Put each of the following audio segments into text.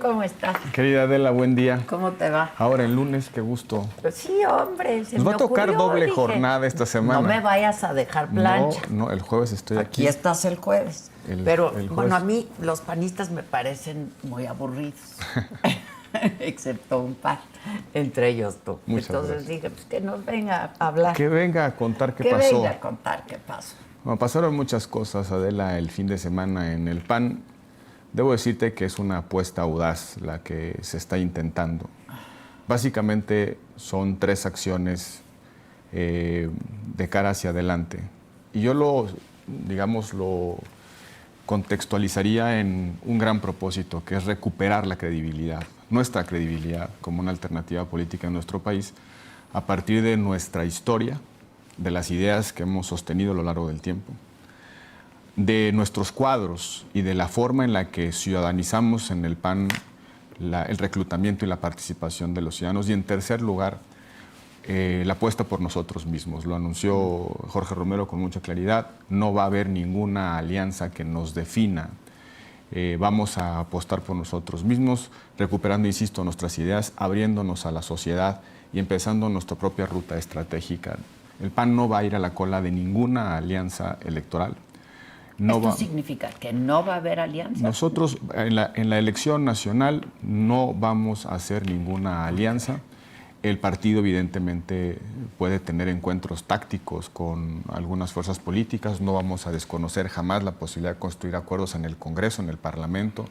¿Cómo estás? Querida Adela, buen día. ¿Cómo te va? Ahora el lunes, qué gusto. Pues sí, hombre. Nos va a tocar doble jornada esta semana. No me vayas a dejar plancha. No, el jueves estoy aquí. Aquí estás el jueves. Pero el jueves. Bueno, a mí los panistas me parecen muy aburridos. Excepto un par, entre ellos tú. Muchas Entonces gracias. dije, pues que nos venga a hablar. Que venga a contar qué pasó. Que venga a contar qué pasó. Bueno, pasaron muchas cosas, Adela, el fin de semana en el PAN. Debo decirte que es una apuesta audaz la que se está intentando. Básicamente son 3 acciones de cara hacia adelante. Y yo lo contextualizaría en un gran propósito, que es recuperar la credibilidad, nuestra credibilidad como una alternativa política en nuestro país, a partir de nuestra historia, de las ideas que hemos sostenido a lo largo del tiempo, de nuestros cuadros y de la forma en la que ciudadanizamos en el PAN el reclutamiento y la participación de los ciudadanos. Y en tercer lugar, la apuesta por nosotros mismos. Lo anunció Jorge Romero con mucha claridad. No va a haber ninguna alianza que nos defina. Vamos a apostar por nosotros mismos, recuperando, insisto, nuestras ideas, abriéndonos a la sociedad y empezando nuestra propia ruta estratégica. El PAN no va a ir a la cola de ninguna alianza electoral. ¿Esto significa que no va a haber alianza? Nosotros en la elección nacional no vamos a hacer ninguna alianza. El partido evidentemente puede tener encuentros tácticos con algunas fuerzas políticas. No vamos a desconocer jamás la posibilidad de construir acuerdos en el Congreso, en el Parlamento,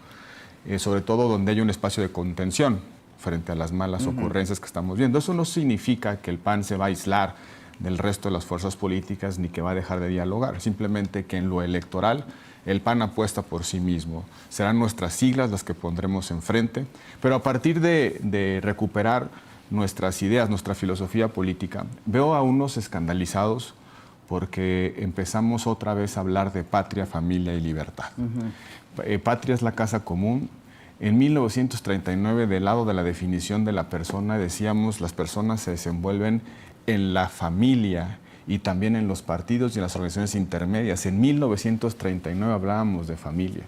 sobre todo donde hay un espacio de contención frente a las malas ocurrencias que estamos viendo. Eso no significa que el PAN se va a aislar del resto de las fuerzas políticas ni que va a dejar de dialogar, simplemente que en lo electoral el PAN apuesta por sí mismo. Serán nuestras siglas las que pondremos enfrente, pero a partir de recuperar nuestras ideas, nuestra filosofía política, veo a unos escandalizados porque empezamos otra vez a hablar de patria, familia y libertad. Patria es la casa común. En 1939, del lado de la definición de la persona, decíamos las personas se desenvuelven en la familia y también en los partidos y en las organizaciones intermedias. En 1939 hablábamos de familia.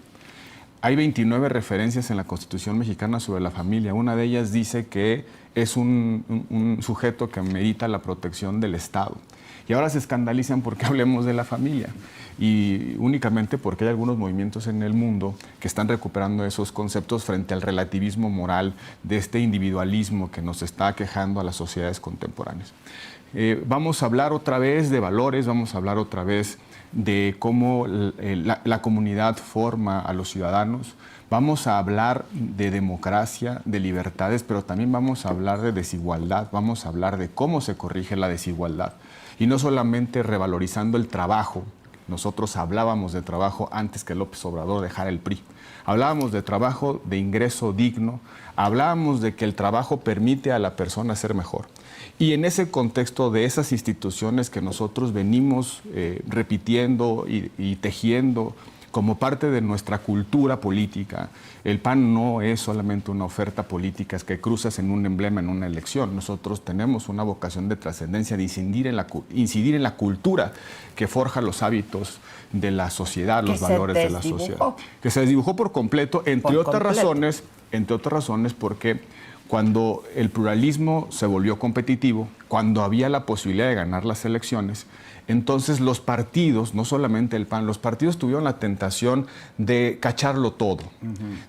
Hay 29 referencias en la Constitución mexicana sobre la familia. Una de ellas dice que es un sujeto que merita la protección del Estado. Y ahora se escandalizan porque hablemos de la familia. Y únicamente porque hay algunos movimientos en el mundo que están recuperando esos conceptos frente al relativismo moral de este individualismo que nos está aquejando a las sociedades contemporáneas. Vamos a hablar otra vez de valores, vamos a hablar otra vez de cómo la comunidad forma a los ciudadanos. Vamos a hablar de democracia, de libertades, pero también vamos a hablar de desigualdad, vamos a hablar de cómo se corrige la desigualdad. Y no solamente revalorizando el trabajo. Nosotros hablábamos de trabajo antes que López Obrador dejara el PRI. Hablábamos de trabajo de ingreso digno, hablábamos de que el trabajo permite a la persona ser mejor. Y en ese contexto de esas instituciones que nosotros venimos repitiendo y tejiendo como parte de nuestra cultura política, el PAN no es solamente una oferta política, es que cruzas en un emblema en una elección. Nosotros tenemos una vocación de trascendencia, de incidir en la cultura que forja los hábitos de la sociedad, los valores de la sociedad. Que se desdibujó por completo, entre otras razones porque cuando el pluralismo se volvió competitivo, cuando había la posibilidad de ganar las elecciones, entonces los partidos, no solamente el PAN, los partidos tuvieron la tentación de cacharlo todo,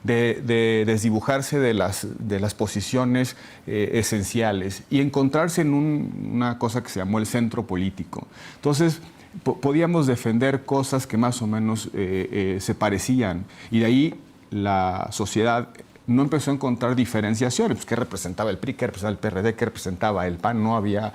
de desdibujarse de las posiciones esenciales y encontrarse en una cosa que se llamó el centro político. Entonces, podíamos defender cosas que más o menos se parecían y de ahí la sociedad no empezó a encontrar diferenciaciones. Pues, ¿qué representaba el PRI? ¿Qué representaba el PRD? ¿Qué representaba el PAN? No había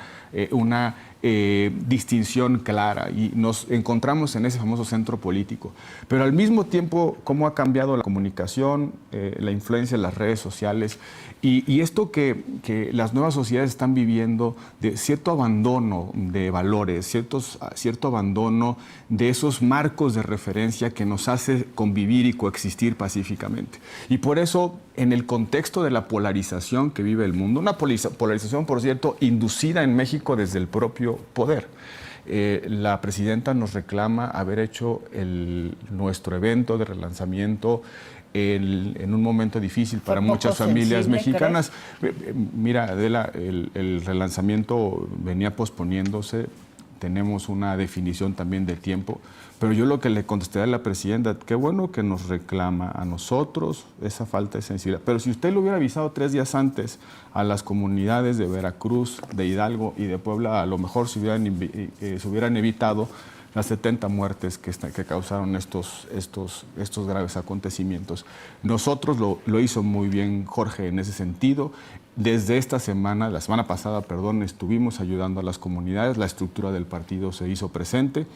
una distinción clara y nos encontramos en ese famoso centro político. Pero al mismo tiempo, cómo ha cambiado la comunicación, la influencia de las redes sociales y esto que las nuevas sociedades están viviendo de cierto abandono de valores, cierto abandono de esos marcos de referencia que nos hace convivir y coexistir pacíficamente. Y por eso, en el contexto de la polarización que vive el mundo, una polarización, por cierto, inducida en México desde el propio poder. La presidenta nos reclama haber hecho nuestro evento de relanzamiento en un momento difícil para muchas familias mexicanas. Mira, Adela, el relanzamiento venía posponiéndose, tenemos una definición también de tiempo, pero yo lo que le contesté a la presidenta, qué bueno que nos reclama a nosotros esa falta de sensibilidad, pero si usted lo hubiera avisado 3 días antes a las comunidades de Veracruz, de Hidalgo y de Puebla, a lo mejor se hubieran evitado las 70 muertes que causaron estos graves acontecimientos. Nosotros lo hizo muy bien Jorge en ese sentido. Desde la semana pasada, estuvimos ayudando a las comunidades, la estructura del partido se hizo presente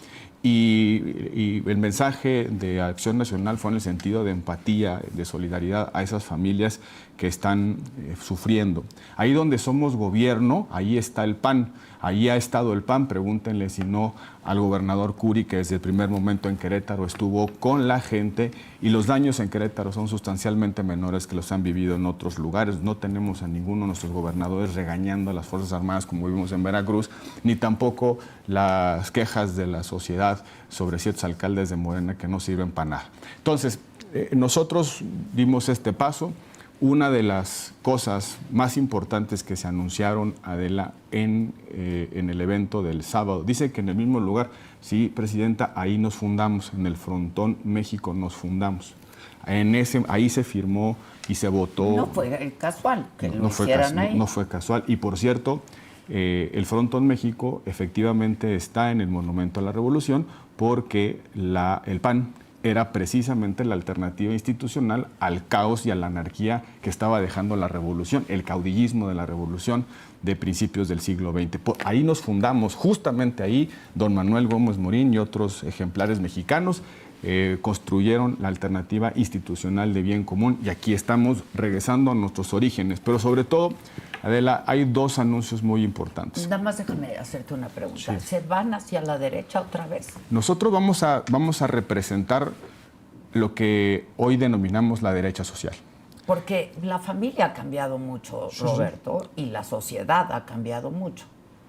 y el mensaje de Acción Nacional fue en el sentido de empatía, de solidaridad a esas familias que están sufriendo. Ahí donde somos gobierno, ahí está el PAN. Ahí ha estado el PAN, pregúntenle si no al gobernador Curi, que desde el primer momento en Querétaro estuvo con la gente, y los daños en Querétaro son sustancialmente menores que los han vivido en otros lugares. No tenemos a ninguno de nuestros gobernadores regañando a las Fuerzas Armadas como vimos en Veracruz, ni tampoco las quejas de la sociedad sobre ciertos alcaldes de Morena que no sirven para nada. Entonces, nosotros dimos este paso. Una de las cosas más importantes que se anunciaron, Adela, en el evento del sábado, dice que en el mismo lugar, sí, Presidenta, ahí nos fundamos, en el Frontón México nos fundamos. Ahí se firmó y se votó. No fue casual que lo hicieran ahí. No fue casual. Y por cierto, el Frontón México efectivamente está en el Monumento a la Revolución porque el PAN era precisamente la alternativa institucional al caos y a la anarquía que estaba dejando la revolución, el caudillismo de la revolución de principios del siglo XX. Ahí nos fundamos, justamente ahí, don Manuel Gómez Morín y otros ejemplares mexicanos construyeron la alternativa institucional de bien común y aquí estamos regresando a nuestros orígenes. Pero sobre todo, Adela, hay 2 anuncios muy importantes. Nada más déjame hacerte una pregunta. Sí. ¿Se van hacia la derecha otra vez? Nosotros vamos a representar lo que hoy denominamos la derecha social. Porque la familia ha cambiado mucho, Roberto, y la sociedad ha cambiado mucho.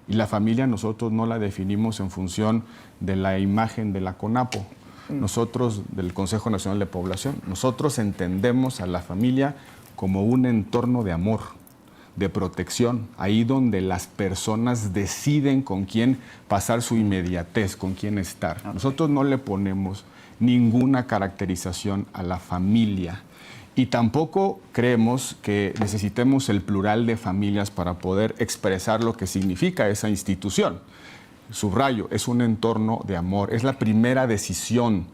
Y la familia nosotros no la definimos en función de la imagen de la CONAPO. Nosotros, del Consejo Nacional de Población, nosotros entendemos a la familia como un entorno de amor, de protección, ahí donde las personas deciden con quién pasar su inmediatez, con quién estar. Okay. Nosotros no le ponemos ninguna caracterización a la familia y tampoco creemos que necesitemos el plural de familias para poder expresar lo que significa esa institución. Subrayo, es un entorno de amor, es la primera decisión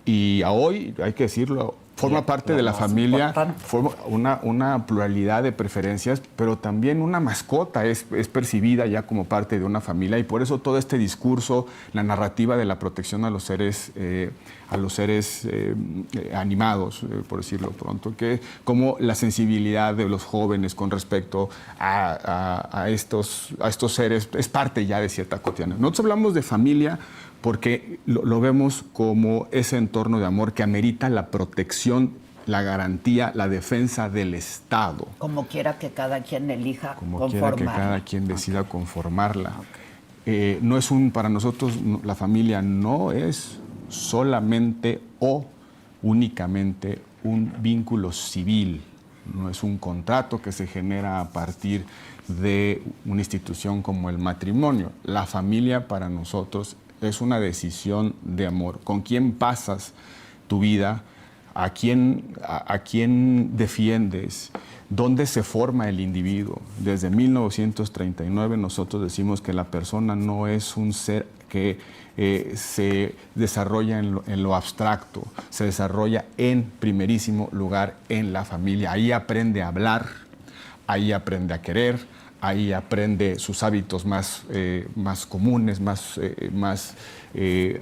y a hoy, hay que decirlo, forma parte de la familia, forma una pluralidad de preferencias, pero también una mascota es percibida ya como parte de una familia y por eso todo este discurso, la narrativa de la protección a los seres animados, por decirlo pronto, que como la sensibilidad de los jóvenes con respecto a estos seres es parte ya de cierta cotidiana. Nosotros hablamos de familia porque lo vemos como ese entorno de amor que amerita la protección, la garantía, la defensa del Estado. Como quiera que cada quien elija como conformarla. Quiera que cada quien decida conformarla. Okay. Para nosotros la familia no es solamente o únicamente un vínculo civil, no es un contrato que se genera a partir de una institución como el matrimonio. La familia para nosotros es una decisión de amor. ¿Con quién pasas tu vida? ¿A quién defiendes? ¿Dónde se forma el individuo? Desde 1939 nosotros decimos que la persona no es un ser que se desarrolla en lo abstracto, se desarrolla en primerísimo lugar en la familia. Ahí aprende a hablar, ahí aprende a querer, ahí aprende sus hábitos más comunes, más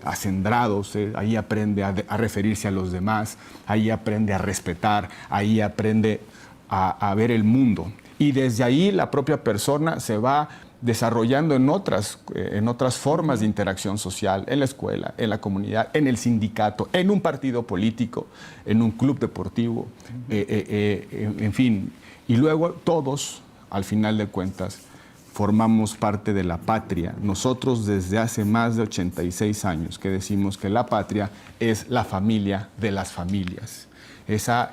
acendrados, ahí aprende a referirse a los demás, ahí aprende a respetar, ahí aprende a ver el mundo. Y desde ahí la propia persona se va desarrollando en otras formas de interacción social, en la escuela, en la comunidad, en el sindicato, en un partido político, en un club deportivo, en fin. Y luego todos, al final de cuentas, formamos parte de la patria. Nosotros desde hace más de 86 años que decimos que la patria es la familia de las familias. esa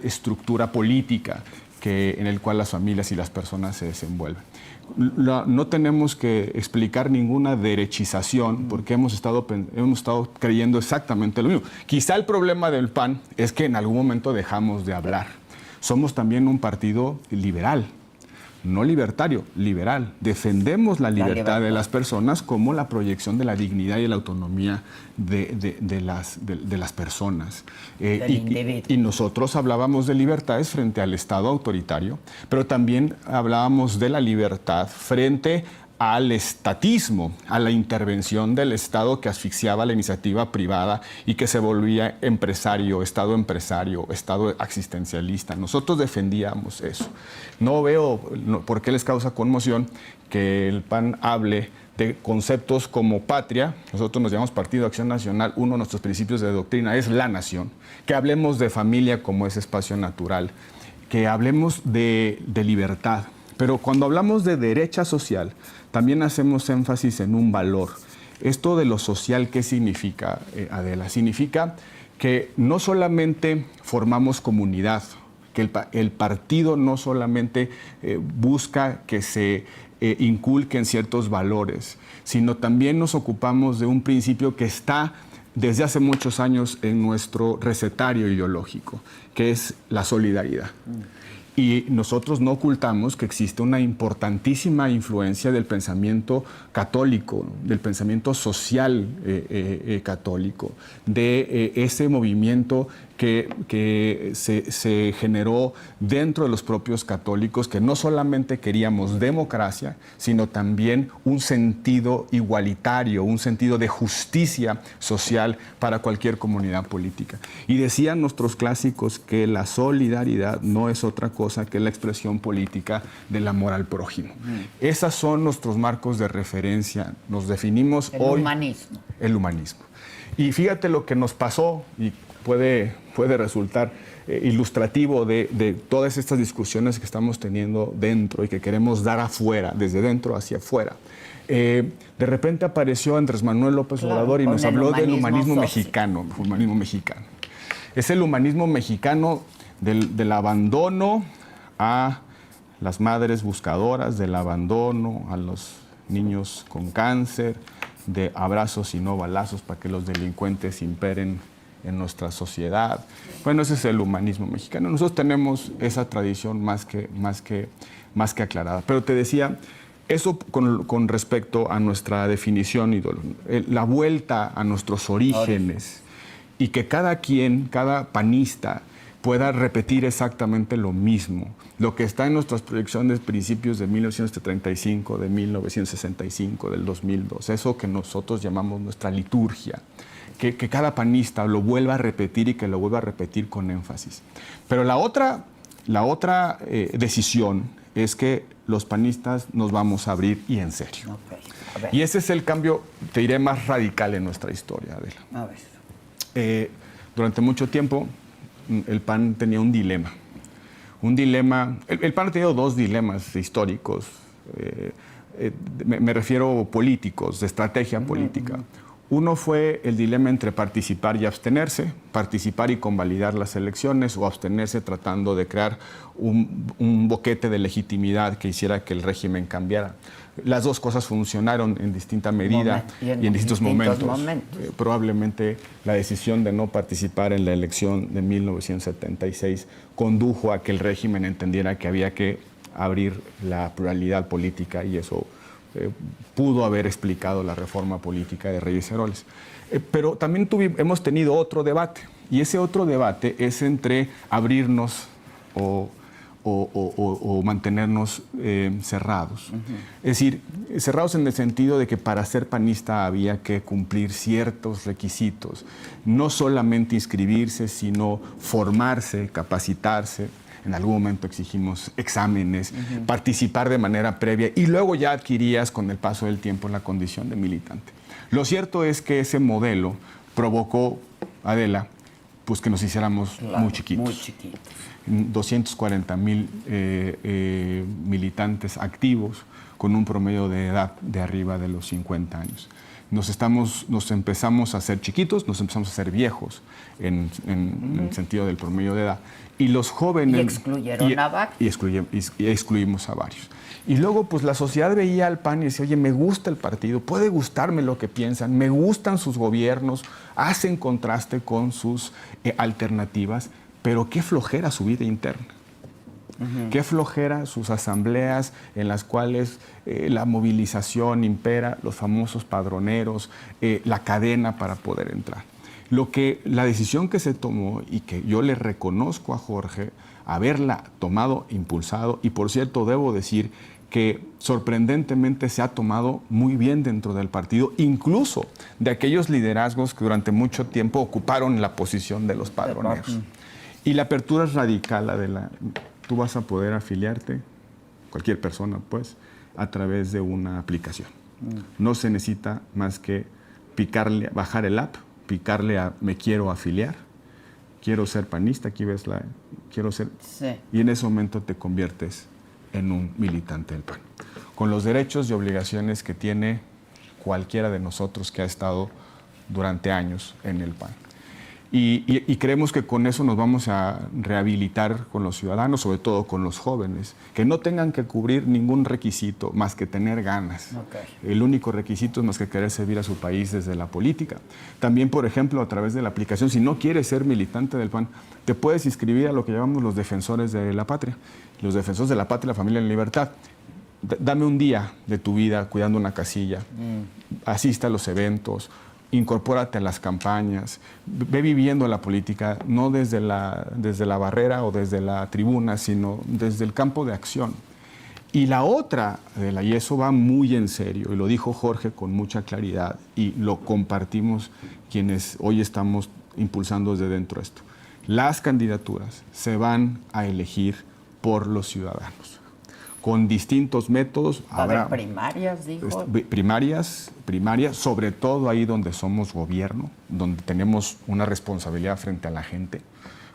estructura política en el cual las familias y las personas se desenvuelven. No tenemos que explicar ninguna derechización porque hemos estado creyendo exactamente lo mismo. Quizá el problema del PAN es que en algún momento dejamos de hablar. Somos también un partido liberal, no libertario, liberal. Defendemos la libertad de las personas como la proyección de la dignidad y la autonomía de las personas. Y nosotros hablábamos de libertades frente al Estado autoritario, pero también hablábamos de la libertad frente al estatismo, a la intervención del Estado que asfixiaba la iniciativa privada y que se volvía empresario, Estado existencialista. Nosotros defendíamos eso. No veo por qué les causa conmoción que el PAN hable de conceptos como patria. Nosotros nos llamamos Partido de Acción Nacional. Uno de nuestros principios de doctrina es la nación. Que hablemos de familia como ese espacio natural. Que hablemos de libertad. Pero cuando hablamos de derecha social, también hacemos énfasis en un valor. Esto de lo social, ¿qué significa, Adela? Significa que no solamente formamos comunidad, que el partido no solamente busca que se inculquen ciertos valores, sino también nos ocupamos de un principio que está desde hace muchos años en nuestro recetario ideológico, que es la solidaridad. Y nosotros no ocultamos que existe una importantísima influencia del pensamiento católico, del pensamiento social católico, de ese movimiento que se generó dentro de los propios católicos, que no solamente queríamos democracia, sino también un sentido igualitario, un sentido de justicia social para cualquier comunidad política. Y decían nuestros clásicos que la solidaridad no es otra cosa que la expresión política del amor al prójimo. Esos son nuestros marcos de referencia. Nos definimos hoy... El humanismo. El humanismo. Y fíjate lo que nos pasó, y puede resultar ilustrativo de todas estas discusiones que estamos teniendo dentro y que queremos dar afuera, desde dentro hacia afuera. De repente apareció Andrés Manuel López Obrador y nos habló del humanismo mexicano. Es el humanismo mexicano del abandono a las madres buscadoras, del abandono a los niños con cáncer, de abrazos y no balazos para que los delincuentes imperen en nuestra sociedad. Bueno, ese es el humanismo mexicano. Nosotros tenemos esa tradición más que aclarada. Pero te decía, eso con respecto a nuestra definición, la vuelta a nuestros orígenes, y que cada panista pueda repetir exactamente lo mismo, lo que está en nuestras proyecciones de principios de 1935, de 1965, del 2002, eso que nosotros llamamos nuestra liturgia, que cada panista lo vuelva a repetir y que lo vuelva a repetir con énfasis. Pero la otra decisión es que los panistas nos vamos a abrir y en serio. Y ese es el cambio, te diré, más radical en nuestra historia, Adela. Durante mucho tiempo, el PAN tenía un dilema. El PAN ha tenido dos dilemas históricos, me refiero políticos, de estrategia política. Uno fue el dilema entre participar y abstenerse, participar y convalidar las elecciones, o abstenerse tratando de crear un boquete de legitimidad que hiciera que el régimen cambiara. Las dos cosas funcionaron en distinta medida y en distintos momentos. Probablemente la decisión de no participar en la elección de 1976 condujo a que el régimen entendiera que había que abrir la pluralidad política, y eso pudo haber explicado la reforma política de Reyes Heroles. Pero también hemos tenido otro debate, y ese otro debate es entre abrirnos o mantenernos cerrados. Es decir, cerrados en el sentido de que para ser panista había que cumplir ciertos requisitos, no solamente inscribirse, sino formarse, capacitarse. En algún momento exigimos exámenes, participar de manera previa, y luego ya adquirías con el paso del tiempo la condición de militante. Lo cierto es que ese modelo provocó, Adela, pues que nos hiciéramos muy chiquitos. Muy chiquitos. 240,000 militantes activos con un promedio de edad de arriba de los 50 años. nos empezamos a hacer chiquitos, nos empezamos a hacer viejos en el sentido del promedio de edad. Y los jóvenes... Y excluyeron a varios. Y excluimos a varios. Y luego, pues la sociedad veía al PAN y decía, oye, me gusta el partido, puede gustarme lo que piensan, me gustan sus gobiernos, hacen contraste con sus alternativas, pero qué flojera su vida interna. Qué flojera sus asambleas en las cuales la movilización impera, los famosos padroneros, la cadena para poder entrar. La decisión que se tomó y que yo le reconozco a Jorge haberla tomado, impulsado, y por cierto debo decir que sorprendentemente se ha tomado muy bien dentro del partido, incluso de aquellos liderazgos que durante mucho tiempo ocuparon la posición de los padroneros. Y la apertura es radical, tú vas a poder afiliarte, cualquier persona pues, a través de una aplicación. No se necesita más que bajar el app, picarle a me quiero afiliar, quiero ser panista, aquí ves quiero ser... Sí. Y en ese momento te conviertes en un militante del PAN, con los derechos y obligaciones que tiene cualquiera de nosotros que ha estado durante años en el PAN. Y creemos que con eso nos vamos a rehabilitar con los ciudadanos, sobre todo con los jóvenes, que no tengan que cubrir ningún requisito más que tener ganas. Okay. El único requisito es más que querer servir a su país desde la política. También, por ejemplo, a través de la aplicación, si no quieres ser militante del PAN, te puedes inscribir a lo que llamamos los defensores de la patria. Los defensores de la patria y la familia en libertad. Dame un día de tu vida cuidando una casilla, asista a los eventos, incorpórate a las campañas, ve viviendo la política, no desde la barrera o desde la tribuna, sino desde el campo de acción. Y la otra, y eso va muy en serio, y lo dijo Jorge con mucha claridad, y lo compartimos quienes hoy estamos impulsando desde dentro esto. Las candidaturas se van a elegir por los ciudadanos, con distintos métodos. Habrá primarias, dijo. Primarias, sobre todo ahí donde somos gobierno, donde tenemos una responsabilidad frente a la gente,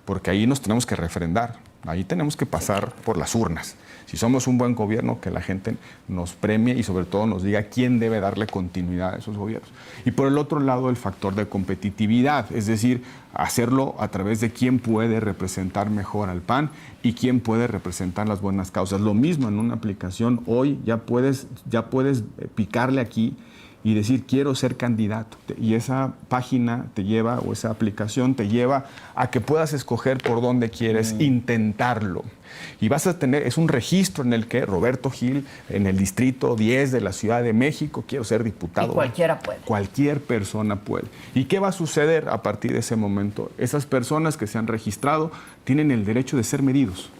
porque ahí nos tenemos que refrendar, ahí tenemos que pasar por las urnas. Si somos un buen gobierno, que la gente nos premie y sobre todo nos diga quién debe darle continuidad a esos gobiernos. Y por el otro lado, el factor de competitividad, es decir, hacerlo a través de quién puede representar mejor al PAN y quién puede representar las buenas causas. Lo mismo en una aplicación, hoy ya puedes picarle aquí y decir quiero ser candidato, y esa página te lleva, o esa aplicación te lleva a que puedas escoger por dónde quieres intentarlo. Y vas a tener, es un registro en el que Roberto Gil, en el distrito 10 de la Ciudad de México, quiero ser diputado. Y cualquiera puede. Cualquier persona puede. ¿Y qué va a suceder a partir de ese momento? Esas personas que se han registrado tienen el derecho de ser medidos.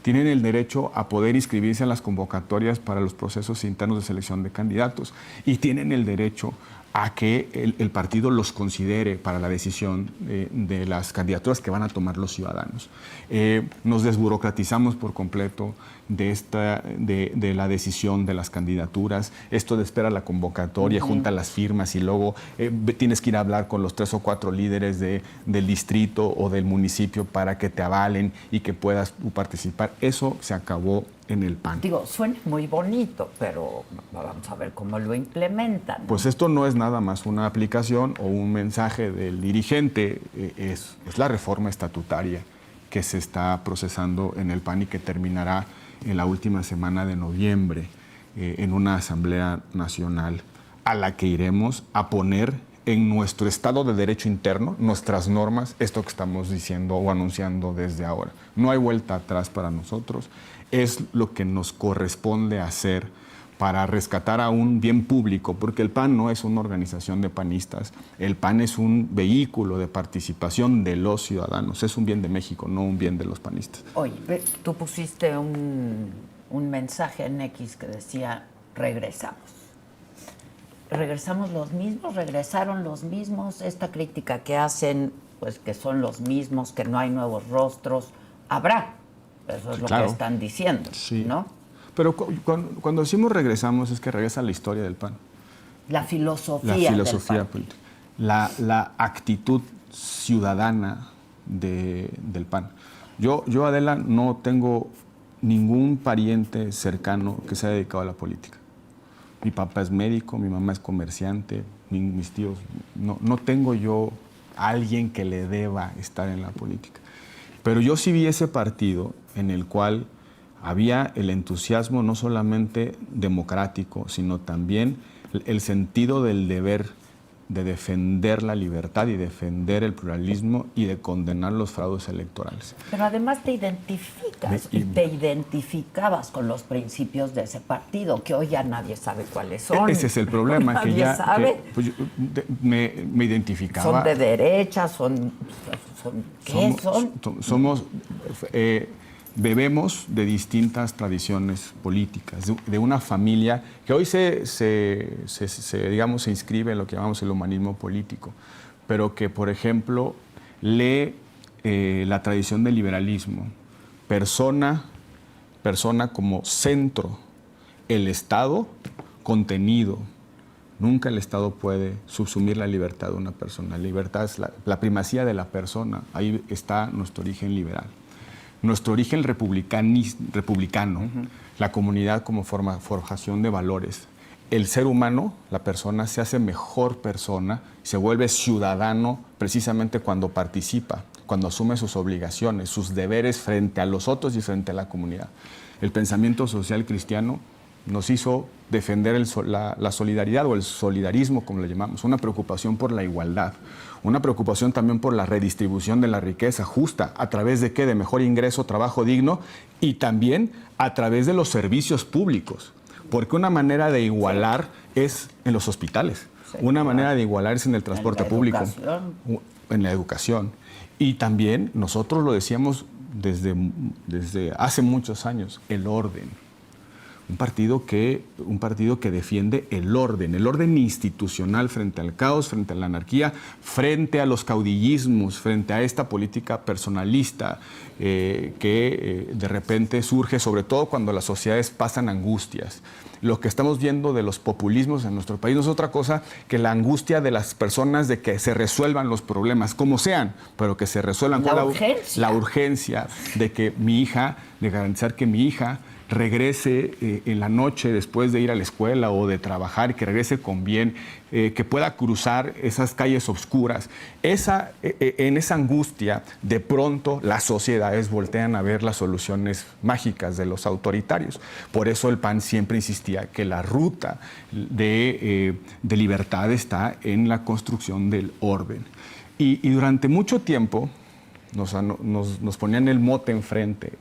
Tienen el derecho a poder inscribirse en las convocatorias para los procesos internos de selección de candidatos y tienen el derecho a que el partido los considere para la decisión de las candidaturas que van a tomar los ciudadanos. Nos desburocratizamos por completo de la decisión de las candidaturas. Esto de espera la convocatoria, junta las firmas y luego tienes que ir a hablar con los 3 o 4 líderes del distrito o del municipio para que te avalen y que puedas participar. Eso se acabó en el PAN. Digo, suena muy bonito, pero vamos a ver cómo lo implementan, ¿no? Pues esto no es nada más una aplicación o un mensaje del dirigente, es la reforma estatutaria que se está procesando en el PAN y que terminará en la última semana de noviembre en una asamblea nacional a la que iremos a poner en nuestro Estado de Derecho interno, nuestras normas, esto que estamos diciendo o anunciando desde ahora. No hay vuelta atrás para nosotros, es lo que nos corresponde hacer para rescatar a un bien público, porque el PAN no es una organización de panistas, el PAN es un vehículo de participación de los ciudadanos, es un bien de México, no un bien de los panistas. Oye, tú pusiste un mensaje en X que decía, regresamos. ¿Regresamos los mismos? ¿Regresaron los mismos? Esta crítica que hacen, pues que son los mismos, que no hay nuevos rostros, habrá. Eso es lo que están diciendo, sí, ¿no? Pero cuando decimos regresamos es que regresa la historia del PAN. La filosofía del PAN. La actitud ciudadana del PAN. Yo, Adela, no tengo ningún pariente cercano que se haya dedicado a la política. Mi papá es médico, mi mamá es comerciante, mis tíos. No tengo yo a alguien que le deba estar en la política. Pero yo sí vi ese partido en el cual había el entusiasmo no solamente democrático, sino también el sentido del deber de defender la libertad y defender el pluralismo y de condenar los fraudes electorales. Pero además te identificas y te identificabas con los principios de ese partido, que hoy ya nadie sabe cuáles son. Ese es el problema, nadie que ya sabe. Que, pues, me identificaba. Son de derecha, ¿qué son? Somos bebemos de distintas tradiciones políticas, de una familia que hoy digamos, se inscribe en lo que llamamos el humanismo político, pero que, por ejemplo, lee la tradición del liberalismo, persona como centro, el Estado, contenido. Nunca el Estado puede subsumir la libertad de una persona. La libertad es la primacía de la persona. Ahí está nuestro origen liberal. Nuestro origen republicano, la comunidad como forjación de valores. El ser humano, la persona, se hace mejor persona, se vuelve ciudadano precisamente cuando participa, cuando asume sus obligaciones, sus deberes frente a los otros y frente a la comunidad. El pensamiento social cristiano nos hizo defender la solidaridad o el solidarismo, como le llamamos, una preocupación por la igualdad, una preocupación también por la redistribución de la riqueza justa, ¿a través de qué? De mejor ingreso, trabajo digno y también a través de los servicios públicos, porque una manera de igualar es en los hospitales, una manera de igualar es en el transporte público, en la educación. Y también nosotros lo decíamos desde hace muchos años, el orden. Un partido que defiende el orden institucional frente al caos, frente a la anarquía, frente a los caudillismos, frente a esta política personalista que de repente surge, sobre todo cuando las sociedades pasan angustias. Lo que estamos viendo de los populismos en nuestro país no es otra cosa que la angustia de las personas de que se resuelvan los problemas, como sean, pero que se resuelvan con la urgencia de que de garantizar que mi hija regrese en la noche después de ir a la escuela o de trabajar, que regrese con bien, que pueda cruzar esas calles oscuras. En esa angustia, de pronto las sociedades voltean a ver las soluciones mágicas de los autoritarios. Por eso el PAN siempre insistía que la ruta de libertad está en la construcción del orden. Y durante mucho tiempo nos ponían el mote enfrente.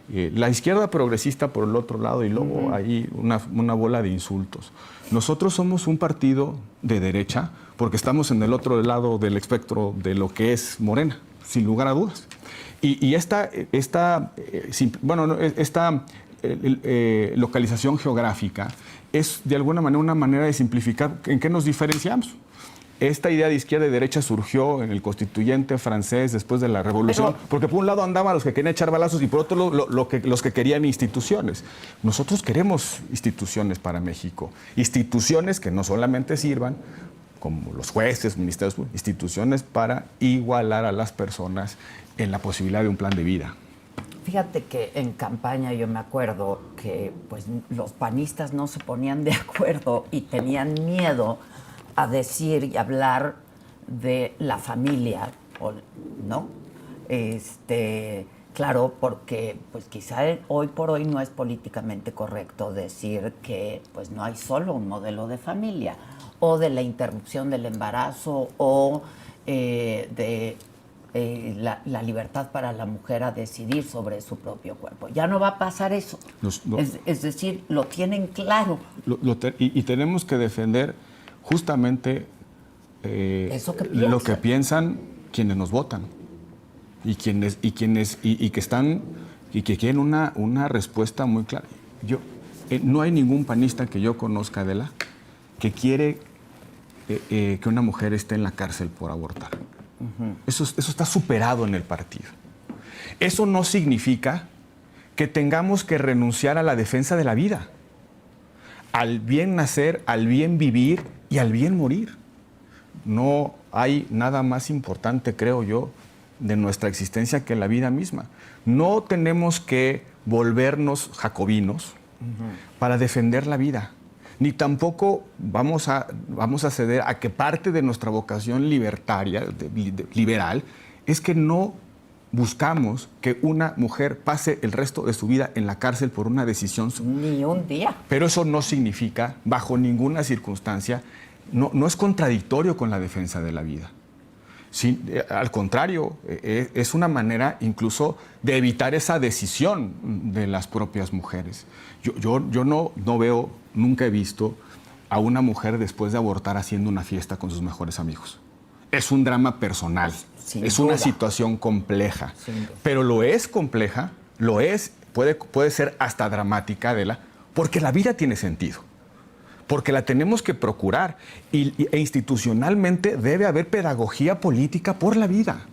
La izquierda progresista por el otro lado y luego ahí una bola de insultos. Nosotros somos un partido de derecha porque estamos en el otro lado del espectro de lo que es Morena, sin lugar a dudas. Y esta localización geográfica es de alguna manera una manera de simplificar en qué nos diferenciamos. Esta idea de izquierda y derecha surgió en el constituyente francés después de la Revolución, porque por un lado andaban los que querían echar balazos y por otro los que querían instituciones. Nosotros queremos instituciones para México, instituciones que no solamente sirvan como los jueces, ministerios, instituciones para igualar a las personas en la posibilidad de un plan de vida. Fíjate que en campaña yo me acuerdo que pues, los panistas no se ponían de acuerdo y tenían miedo a decir y hablar de la familia, ¿no? Claro, porque pues quizá hoy por hoy no es políticamente correcto decir que pues no hay solo un modelo de familia, o de la interrupción del embarazo, o la libertad para la mujer a decidir sobre su propio cuerpo. Ya no va a pasar eso. Es decir, lo tienen claro. Y tenemos que defender justamente lo que piensan quienes nos votan y que quieren una respuesta muy clara. No hay ningún panista que yo conozca, Adela, que quiere que una mujer esté en la cárcel por abortar. Eso está superado en el partido. Eso no significa que tengamos que renunciar a la defensa de la vida, al bien nacer, al bien vivir y al bien morir. No hay nada más importante, creo yo, de nuestra existencia que la vida misma. No tenemos que volvernos jacobinos para defender la vida. ni tampoco vamos a ceder a que parte de nuestra vocación libertaria, liberal, es que no buscamos que una mujer pase el resto de su vida en la cárcel por una decisión. Ni un día. Pero eso no significa, bajo ninguna circunstancia, no es contradictorio con la defensa de la vida. Sí, al contrario, es una manera incluso de evitar esa decisión de las propias mujeres. Yo no veo, nunca he visto a una mujer después de abortar haciendo una fiesta con sus mejores amigos. Es un drama personal, es una situación compleja, pero lo es compleja, puede ser hasta dramática, Adela, porque la vida tiene sentido. Porque la tenemos que procurar e institucionalmente debe haber pedagogía política por la vida,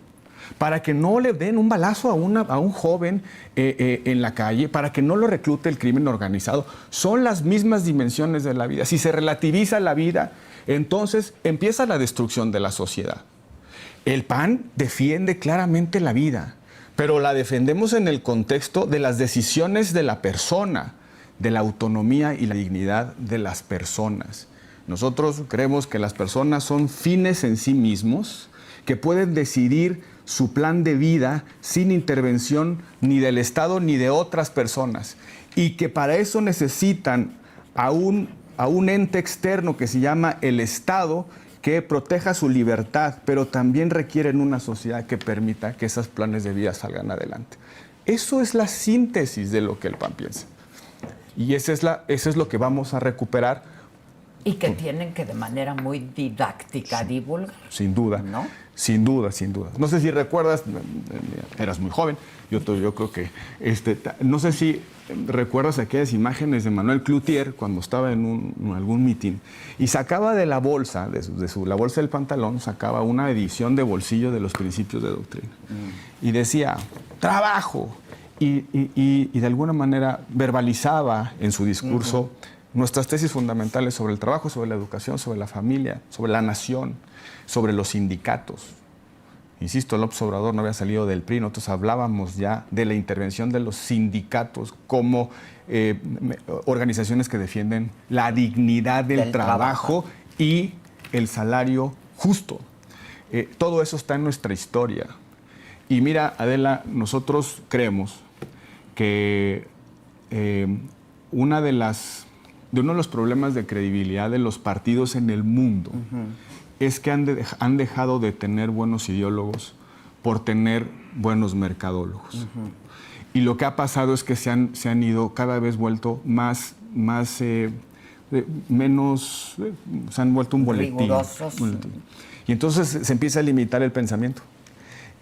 para que no le den un balazo a un joven en la calle, para que no lo reclute el crimen organizado. Son las mismas dimensiones de la vida. Si se relativiza la vida, entonces empieza la destrucción de la sociedad. El PAN defiende claramente la vida, pero la defendemos en el contexto de las decisiones de la persona, de la autonomía y la dignidad de las personas. Nosotros creemos que las personas son fines en sí mismos, que pueden decidir su plan de vida sin intervención ni del Estado ni de otras personas, y que para eso necesitan a un ente externo que se llama el Estado, que proteja su libertad, pero también requieren una sociedad que permita que esos planes de vida salgan adelante. Eso es la síntesis de lo que el PAN piensa. Y eso es lo que vamos a recuperar. Y que tienen que de manera muy didáctica divulgar. Sin duda, ¿no? Sin duda, sin duda. No sé si recuerdas, eras muy joven, yo creo que, no sé si recuerdas aquellas imágenes de Manuel Cloutier cuando estaba en algún mitin y sacaba de la bolsa, la bolsa del pantalón, sacaba una edición de bolsillo de los Principios de Doctrina. Y decía, trabajo. Y de alguna manera verbalizaba en su discurso nuestras tesis fundamentales sobre el trabajo, sobre la educación, sobre la familia, sobre la nación, sobre los sindicatos. Insisto, López Obrador no había salido del PRI, nosotros hablábamos ya de la intervención de los sindicatos como organizaciones que defienden la dignidad del trabajo y el salario justo. Todo eso está en nuestra historia. Y mira, Adela, nosotros creemos que uno de los problemas de credibilidad de los partidos en el mundo es que han dejado de tener buenos ideólogos por tener buenos mercadólogos. Y lo que ha pasado es que se han ido cada vez vuelto se han vuelto un boletín. Rigurosos. Y entonces se empieza a limitar el pensamiento.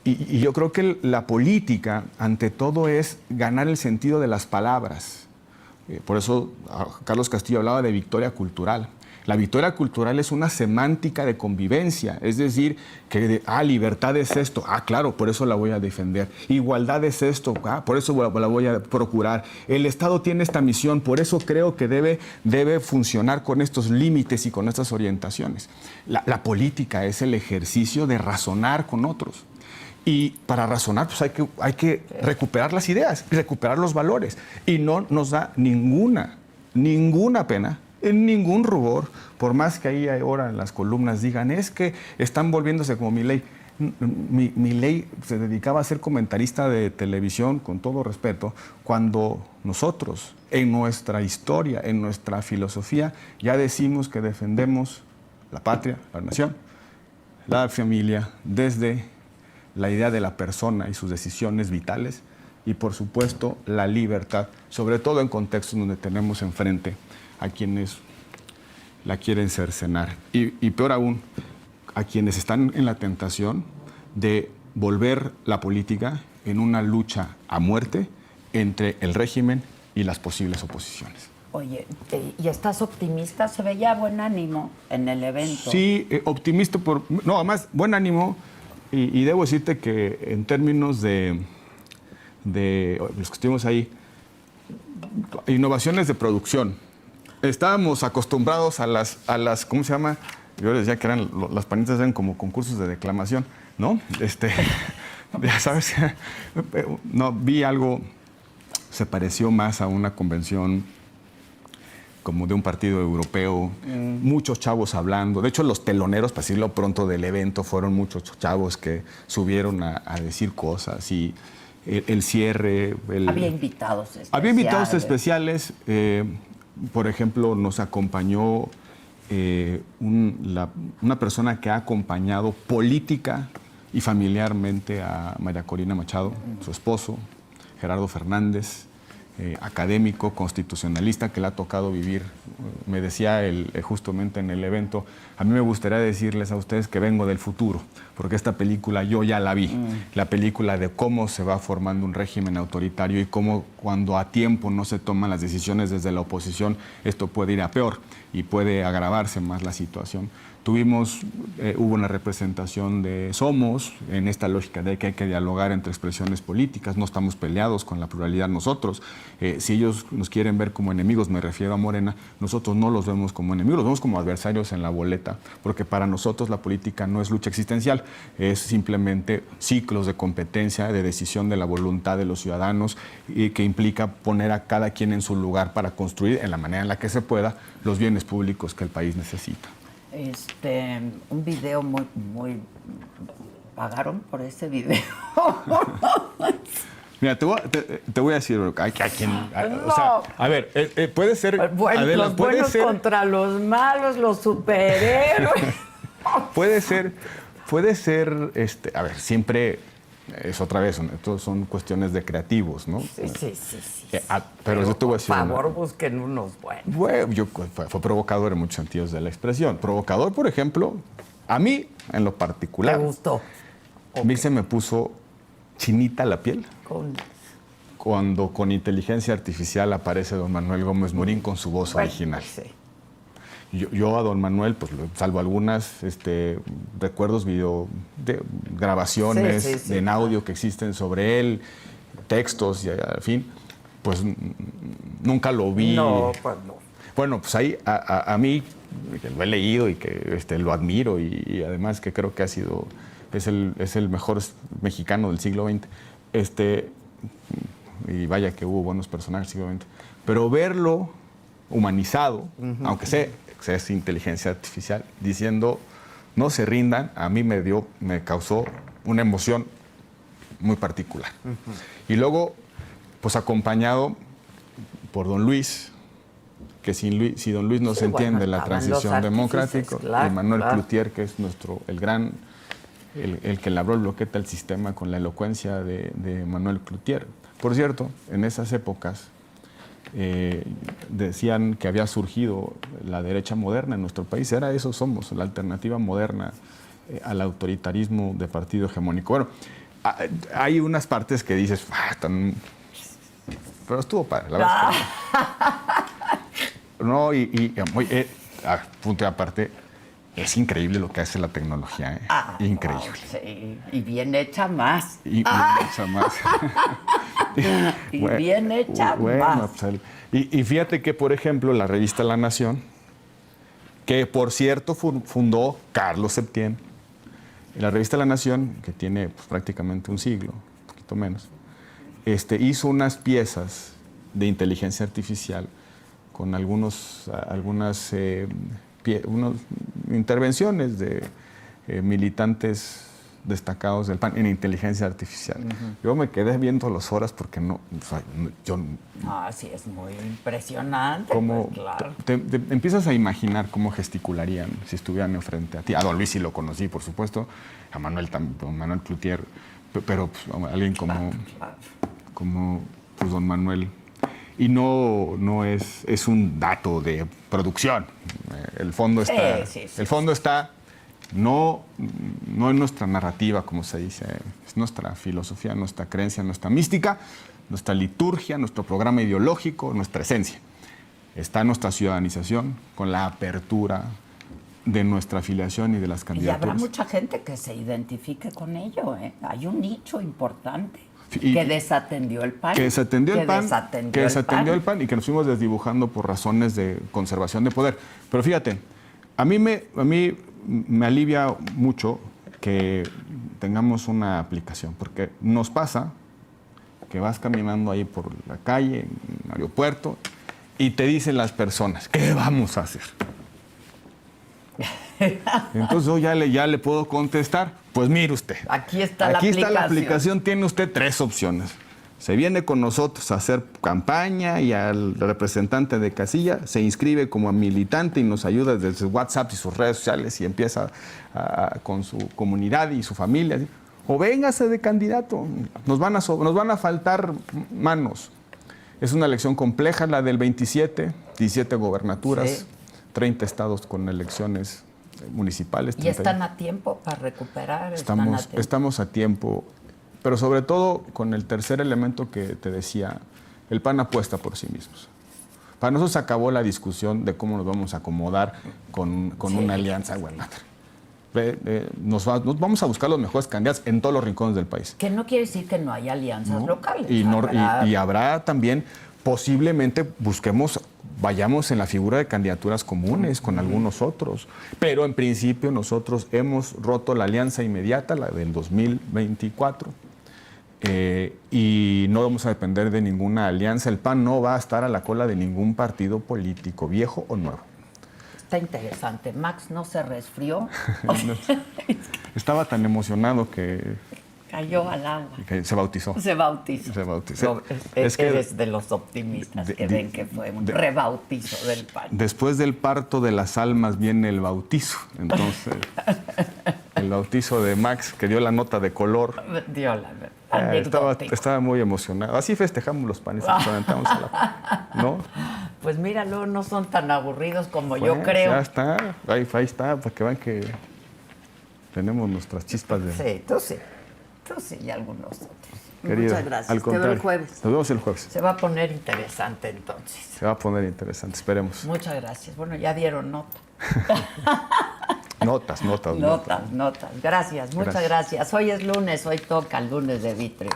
Y yo creo que la política, ante todo, es ganar el sentido de las palabras. Por eso Carlos Castillo hablaba de victoria cultural. La victoria cultural es una semántica de convivencia, es decir, que libertad es esto, claro, por eso la voy a defender. Igualdad es esto, por eso la voy a procurar. El Estado tiene esta misión, por eso creo que debe funcionar con estos límites y con estas orientaciones. La política es el ejercicio de razonar con otros. Y para razonar, pues hay que recuperar las ideas, recuperar los valores. Y no nos da ninguna pena, en ningún rubor, por más que ahí ahora en las columnas digan, es que están volviéndose como Milei. Milei se dedicaba a ser comentarista de televisión, con todo respeto, cuando nosotros, en nuestra historia, en nuestra filosofía, ya decimos que defendemos la patria, la nación, la familia, desde la idea de la persona y sus decisiones vitales y, por supuesto, la libertad, sobre todo en contextos donde tenemos enfrente a quienes la quieren cercenar y peor aún, a quienes están en la tentación de volver la política en una lucha a muerte entre el régimen y las posibles oposiciones. Oye, ¿y estás optimista? Se veía buen ánimo en el evento. Sí, optimista además, buen ánimo. Y debo decirte que en términos de los que estuvimos ahí, innovaciones de producción, estábamos acostumbrados a las ¿cómo se llama? Yo les decía que las panitas eran como concursos de declamación, ¿no? Ya sabes, no, vi algo, se pareció más a una convención como de un partido europeo, muchos chavos hablando. De hecho, los teloneros, para decirlo pronto, del evento fueron muchos chavos que subieron a decir cosas y el cierre. Había invitados especiales. Había invitados especiales. Por ejemplo, nos acompañó una persona que ha acompañado política y familiarmente a María Corina Machado, su esposo, Gerardo Fernández, académico, constitucionalista, que le ha tocado vivir. Me decía justamente en el evento, a mí me gustaría decirles a ustedes que vengo del futuro, porque esta película yo ya la vi, la película de cómo se va formando un régimen autoritario y cómo cuando a tiempo no se toman las decisiones desde la oposición, esto puede ir a peor y puede agravarse más la situación. Hubo una representación de Somos, en esta lógica de que hay que dialogar entre expresiones políticas, no estamos peleados con la pluralidad nosotros. Si ellos nos quieren ver como enemigos, me refiero a Morena, nosotros no los vemos como enemigos, los vemos como adversarios en la boleta, porque para nosotros la política no es lucha existencial, es simplemente ciclos de competencia, de decisión de la voluntad de los ciudadanos, y que implica poner a cada quien en su lugar para construir, en la manera en la que se pueda, los bienes públicos que el país necesita. Un video muy... ¿Pagaron por ese video? Mira, te voy a decir, o sea, a ver, puede ser... Bueno, Adela, los buenos contra los malos, los superhéroes. Puede ser, a ver, siempre es otra vez, estos son cuestiones de creativos, ¿no? Sí. Pero yo te voy a decir... Por favor, busquen unos buenos. Bueno, fue provocador en muchos sentidos de la expresión. Provocador, por ejemplo, a mí, en lo particular... ¿Te gustó? A mí se me puso chinita la piel cuando con inteligencia artificial aparece don Manuel Gómez Morín con su voz original. Sí. Yo a don Manuel, pues salvo algunas recuerdos, grabaciones en audio que existen sobre él, textos y al fin, pues nunca lo vi. No, pues no. Bueno, pues ahí a mí, que lo he leído y que lo admiro y además que creo que es el mejor mexicano del siglo XX, y vaya que hubo buenos personajes del siglo XX, pero verlo humanizado, aunque sea es inteligencia artificial, diciendo no se rindan, a mí me causó una emoción muy particular. Y luego, pues acompañado por don Luis, que si don Luis no se entiende la transición democrática, y Manuel Cloutier, que es el que labró el bloquete al sistema con la elocuencia de Manuel Cloutier. Por cierto, en esas épocas decían que había surgido la derecha moderna en nuestro país. Era eso, somos la alternativa moderna al autoritarismo de partido hegemónico. Bueno, hay unas partes que dices, pero estuvo padre, la verdad. No, punto de aparte, es increíble lo que hace la tecnología, increíble. Wow, sí. Y bien hecha más. Y bien hecha más. Bien hecha más. Pues, y fíjate que, por ejemplo, la revista La Nación, que por cierto fundó Carlos Septién, la revista La Nación, que tiene pues, prácticamente un siglo, un poquito menos, hizo unas piezas de inteligencia artificial con algunas intervenciones de militantes destacados del PAN en inteligencia artificial. Yo me quedé viendo las horas porque sí, es muy impresionante. Como pues, claro. te empiezas a imaginar cómo gesticularían si estuvieran frente a ti. A don Luis sí lo conocí, por supuesto, a Manuel Cloutier, pero pues, alguien como pues, don Manuel. Y no es un dato de producción. El fondo está. El fondo está no en nuestra narrativa, como se dice, es nuestra filosofía, nuestra creencia, nuestra mística, nuestra liturgia, nuestro programa ideológico, nuestra esencia. Está nuestra ciudadanización con la apertura de nuestra afiliación y de las candidaturas. Y habrá mucha gente que se identifique con ello, ¿eh? Hay un nicho importante. Que desatendió el PAN. Que desatendió el PAN y que nos fuimos desdibujando por razones de conservación de poder. Pero fíjate, a mí me alivia mucho que tengamos una aplicación, porque nos pasa que vas caminando ahí por la calle, en el aeropuerto, y te dicen las personas, ¿qué vamos a hacer? Entonces yo ya le puedo contestar, pues mire usted. Aquí está la aplicación, tiene usted 3 opciones. Se viene con nosotros a hacer campaña y al representante de casilla se inscribe como militante y nos ayuda desde WhatsApp y sus redes sociales y empieza con su comunidad y su familia. O véngase de candidato, nos van a faltar manos. Es una elección compleja, la del 27, 17 gobernaturas, sí. 30 estados con elecciones municipales. ¿Y están a tiempo para recuperar? Estamos a tiempo, pero sobre todo con el tercer elemento que te decía, el PAN apuesta por sí mismos. Para nosotros acabó la discusión de cómo nos vamos a acomodar con una alianza guanatra. Nos vamos a buscar los mejores candidatos en todos los rincones del país. Que no quiere decir que no haya alianzas locales. Y habrá también, posiblemente vayamos en la figura de candidaturas comunes con algunos otros. Pero en principio nosotros hemos roto la alianza inmediata, la del 2024. Y no vamos a depender de ninguna alianza. El PAN no va a estar a la cola de ningún partido político, viejo o nuevo. Está interesante. Max no se resfrió. Estaba tan emocionado que... Cayó al agua. Que se bautizó. Se bautizó. No, eres de los optimistas que ven que fue un rebautizo del PAN. Después del parto de las almas viene el bautizo. Entonces, el bautizo de Max, que dio la nota de color. Dio la estaba muy emocionado. Así festejamos los panistas. ¿No? Pues míralo, no son tan aburridos como yo creo. Ya está, ahí está, para que vean que tenemos nuestras chispas de... Sí, tú sí. Tú sí, y algunos otros. Querida, muchas gracias. Al contrario, te veo el jueves. Nos vemos el jueves. Se va a poner interesante entonces. Se va a poner interesante, esperemos. Muchas gracias. Bueno, ya dieron nota. Notas. Gracias, muchas gracias. Hoy es lunes, hoy toca el lunes de Vitrio.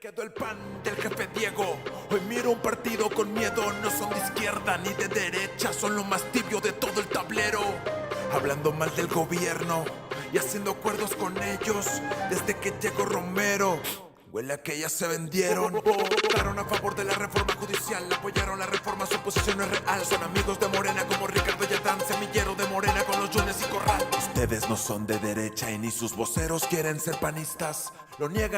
Quedó el PAN del jefe Diego. Hoy miro un partido con miedo. No son de izquierda ni de derecha, son lo más tibio de todo el tablero. Hablando mal del gobierno y haciendo acuerdos con ellos. Desde que llegó Romero, huele a que ya se vendieron. Votaron a favor de la reforma judicial, apoyaron la reforma, su posición es real. Son amigos de Morena como Ricardo Yadán, semillero de Morena con los Yunes y Corral. Ustedes no son de derecha y ni sus voceros quieren ser panistas. Lo niegan.